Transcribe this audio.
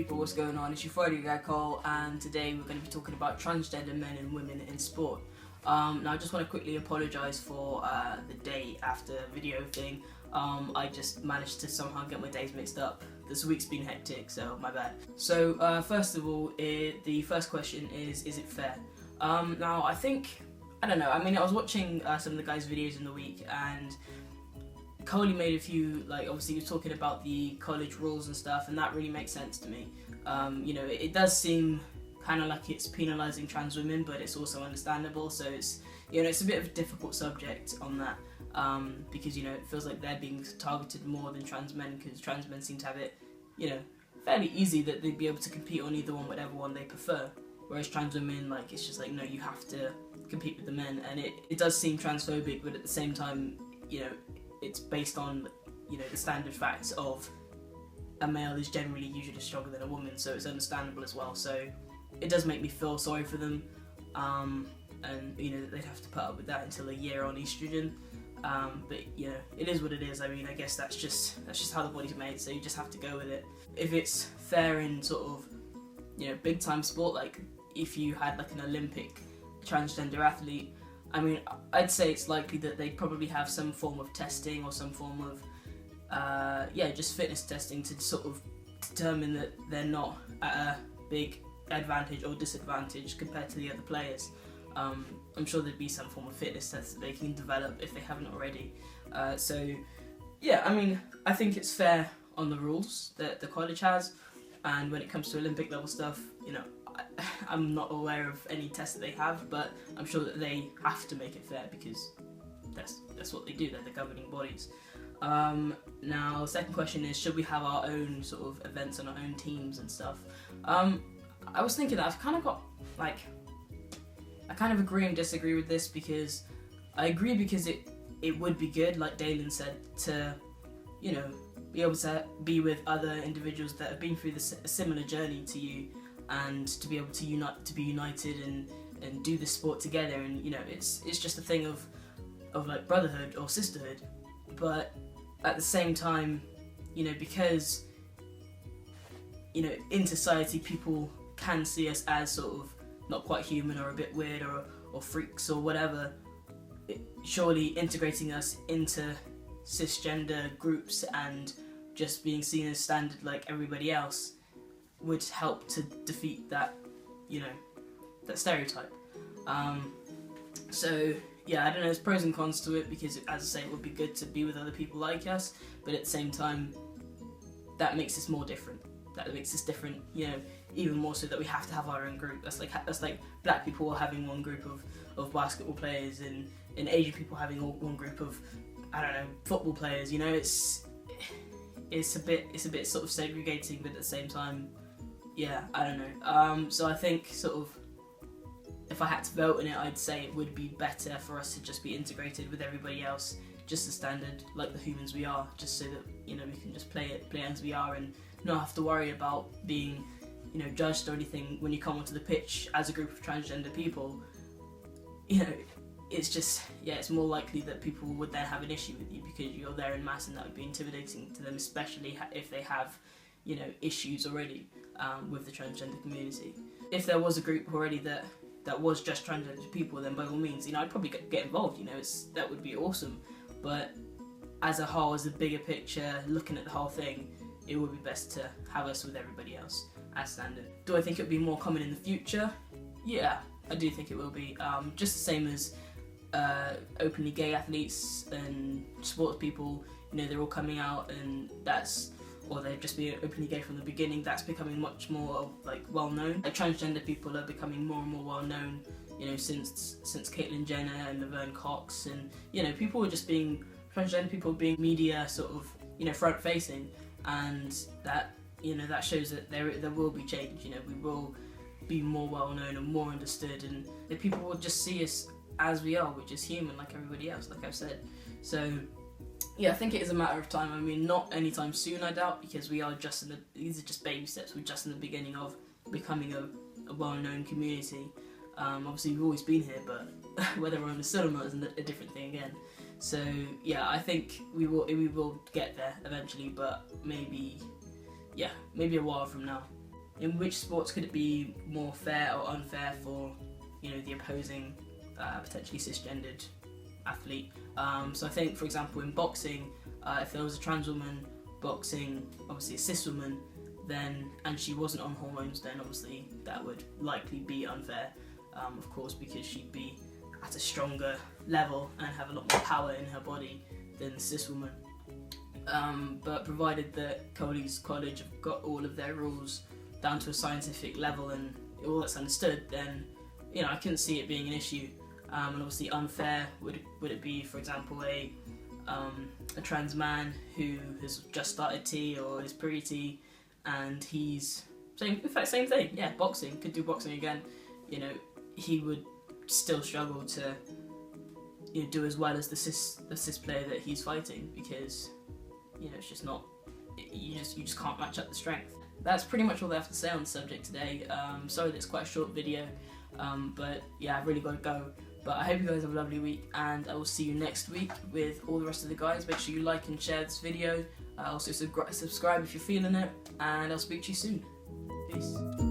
people, what's going on? It's your Friday guy Cole, and today we're going to be talking about transgender men and women in sport. Now I just want to quickly apologise for the day after video thing. I just managed to somehow get my days mixed up. This week's been hectic, so my bad. So first of all, the first question is it fair? Now I don't know, I was watching some of the guys' videos in the week, and Coley made a few, obviously he was talking about the college rules and stuff, and that really makes sense to me. It does seem kind of like it's penalising trans women, but it's also understandable, so it's a bit of a difficult subject on that, because it feels like they're being targeted more than trans men, because trans men seem to have it fairly easy, that they'd be able to compete on either one, whatever one they prefer, whereas trans women, it's just no, you have to compete with the men, and it does seem transphobic, but at the same time, it's based on the standard facts of a male is generally usually stronger than a woman, so it's understandable as well. So it does make me feel sorry for them, and they'd have to put up with that until a year on estrogen, but it is what it is. I guess that's just how the body's made, so you just have to go with it. If it's fair in sort of big time sport, like if you had an Olympic transgender athlete, I'd say it's likely that they'd probably have some form of testing or some form of just fitness testing to sort of determine that they're not at a big advantage or disadvantage compared to the other players. I'm sure there'd be some form of fitness test that they can develop if they haven't already. I think it's fair on the rules that the college has, and when it comes to Olympic level stuff, I'm not aware of any tests that they have, but I'm sure that they have to make it fair, because that's what they do. They're the governing bodies. Now, second question is, should we have our own sort of events on our own teams and stuff? I was thinking that I've kind of got I kind of agree and disagree with this, because I agree because it would be good, like Dalen said, to be able to be with other individuals that have been through a similar journey to you, and to be able to be united and do this sport together, and it's just a thing of brotherhood or sisterhood. But at the same time, because in society people can see us as sort of not quite human, or a bit weird, or freaks or whatever, surely integrating us into cisgender groups and just being seen as standard like everybody else would help to defeat that that stereotype. So yeah, I don't know, there's pros and cons to it, because as I say, it would be good to be with other people like us, but at the same time that makes us more different. That makes us different, even more so that we have to have our own group. That's like black people having one group of basketball players, and Asian people having one group of, football players. It's a bit sort of segregating, but at the same time, I don't know. So I think sort of, if I had to vote in it, I'd say it would be better for us to just be integrated with everybody else, just as standard, like the humans we are, just so that we can just play as we are, and not have to worry about being judged or anything when you come onto the pitch as a group of transgender people. It's just, it's more likely that people would then have an issue with you, because you're there in mass, and that would be intimidating to them, especially if they have issues already with the transgender community. If there was a group already that was just transgender people, then by all means, I'd probably get involved. That would be awesome. But as a whole, as a bigger picture, looking at the whole thing, it would be best to have us with everybody else as standard. Do I think it would be more common in the future? Yeah, I do think it will be. Just the same as openly gay athletes and sports people, they're all coming out, and or they've just been openly gay from the beginning. That's becoming much more well known. Transgender people are becoming more and more well known, since Caitlyn Jenner and Laverne Cox, and people are just transgender people being media sort of front facing, and that that shows that there will be change. We will be more well known and more understood, and that people will just see us as we are, which is human like everybody else, like I've said. So I think it is a matter of time. Not anytime soon, I doubt, because we are these are just baby steps. We're just in the beginning of becoming a well-known community. Obviously we've always been here, but whether we're understood or not is a different thing again. So I think we will get there eventually, but maybe a while from now. in which sports could it be more fair or unfair for, you know, the opposing potentially cisgendered athlete. So I think, for example, in boxing, if there was a trans woman boxing, obviously a cis woman, then, and she wasn't on hormones, then obviously that would likely be unfair, of course, because she'd be at a stronger level and have a lot more power in her body than the cis woman. But provided that Coley's college have got all of their rules down to a scientific level and all that's understood, then, you know, I couldn't see it being an issue. And obviously unfair would it be, for example, a trans man who has just started T or is pre-T, and he's same thing, yeah, boxing, could do boxing again, you know, he would still struggle to, you know, do as well as the cis player that he's fighting, because, you know, it's just not, you just can't match up the strength. That's pretty much all I have to say on the subject today. Sorry that it's quite a short video, but yeah, I've really got to go. But I hope you guys have a lovely week, and I will see you next week with all the rest of the guys. Make sure you like and share this video. Also subscribe if you're feeling it, and I'll speak to you soon. Peace.